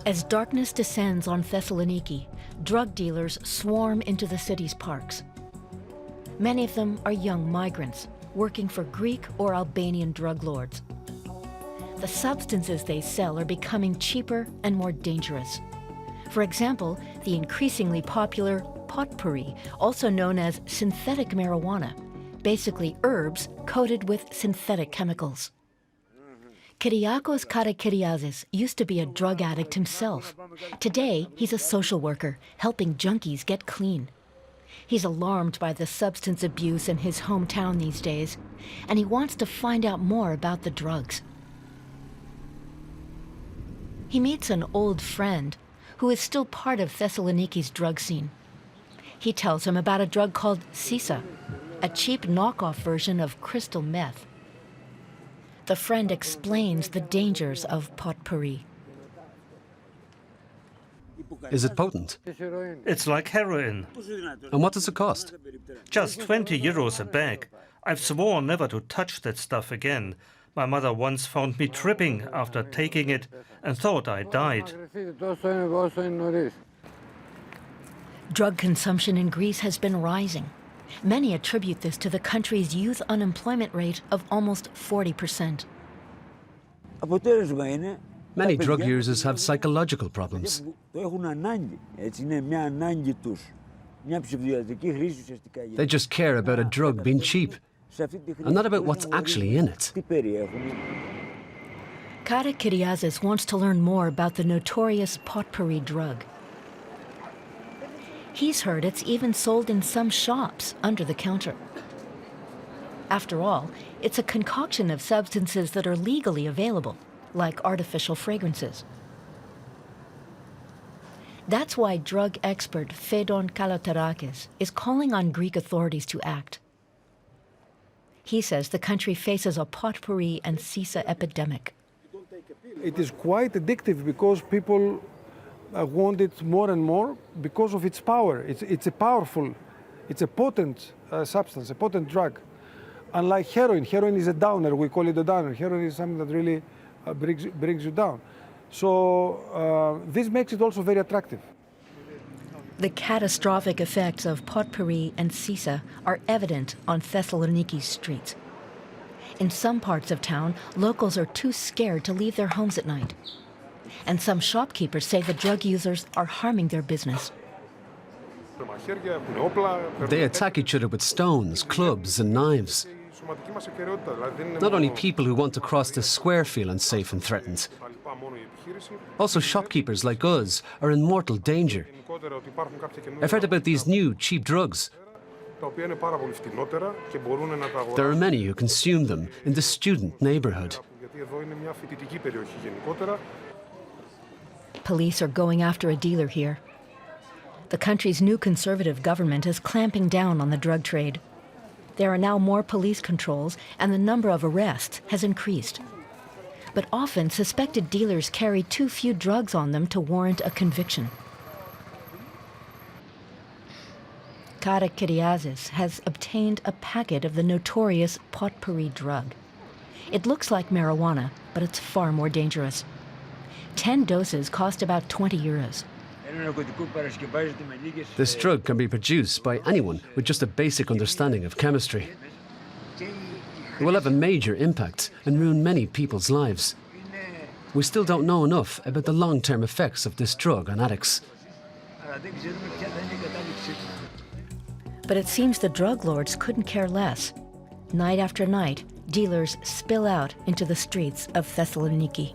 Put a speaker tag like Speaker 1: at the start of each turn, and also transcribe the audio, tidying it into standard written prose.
Speaker 1: As darkness descends on Thessaloniki, drug dealers swarm into the city's parks. Many of them are young migrants working for Greek or Albanian drug lords. The substances they sell are becoming cheaper and more dangerous. For example, the increasingly popular potpourri, also known as synthetic marijuana, basically herbs coated with synthetic chemicals. Kyriakos Karakyriazis used to be a drug addict himself. Today, he's a social worker, helping junkies get clean. He's alarmed by the substance abuse in his hometown these days, and he wants to find out more about the drugs. He meets an old friend who is still part of Thessaloniki's drug scene. He tells him about a drug called sisa, a cheap knockoff version of crystal meth. The friend explains the dangers of potpourri.
Speaker 2: Is it potent?
Speaker 3: It's like heroin.
Speaker 2: And what does it cost?
Speaker 3: Just 20 euros a bag. I've sworn never to touch that stuff again. My mother once found me tripping after taking it and thought I died.
Speaker 1: Drug consumption in Greece has been rising. Many attribute this to the country's youth unemployment rate of almost 40%.
Speaker 2: Many drug users have psychological problems. They just care about a drug being cheap, and not about what's actually in it.
Speaker 1: Karakyriazis wants to learn more about the notorious potpourri drug. He's heard it's even sold in some shops under the counter. After all, it's a concoction of substances that are legally available, like artificial fragrances. That's why drug expert Fedon Kalotarakis is calling on Greek authorities to act. He says the country faces a potpourri and sisa epidemic.
Speaker 4: It is quite addictive because people want it more and more because of its power. It's a potent substance, a potent drug. Unlike heroin, heroin is a downer, we call it a downer. Heroin is something that really brings you down. So this makes it also very attractive.
Speaker 1: The catastrophic effects of potpourri and sisa are evident on Thessaloniki's streets. In some parts of town, locals are too scared to leave their homes at night. And some shopkeepers say the drug users are harming their business.
Speaker 2: They attack each other with stones, clubs and knives. Not only people who want to cross the square feel unsafe and threatened. Also shopkeepers like us are in mortal danger. I've heard about these new cheap drugs. There are many who consume them in the student neighborhood.
Speaker 1: Police are going after a dealer here. The country's new conservative government is clamping down on the drug trade. There are now more police controls, and the number of arrests has increased. But often, suspected dealers carry too few drugs on them to warrant a conviction. Karakyriazis has obtained a packet of the notorious potpourri drug. It looks like marijuana, but it's far more dangerous. 10 doses cost about 20 euros.
Speaker 2: This drug can be produced by anyone with just a basic understanding of chemistry. It will have a major impact and ruin many people's lives. We still don't know enough about the long-term effects of this drug on addicts.
Speaker 1: But it seems the drug lords couldn't care less. Night after night, dealers spill out into the streets of Thessaloniki.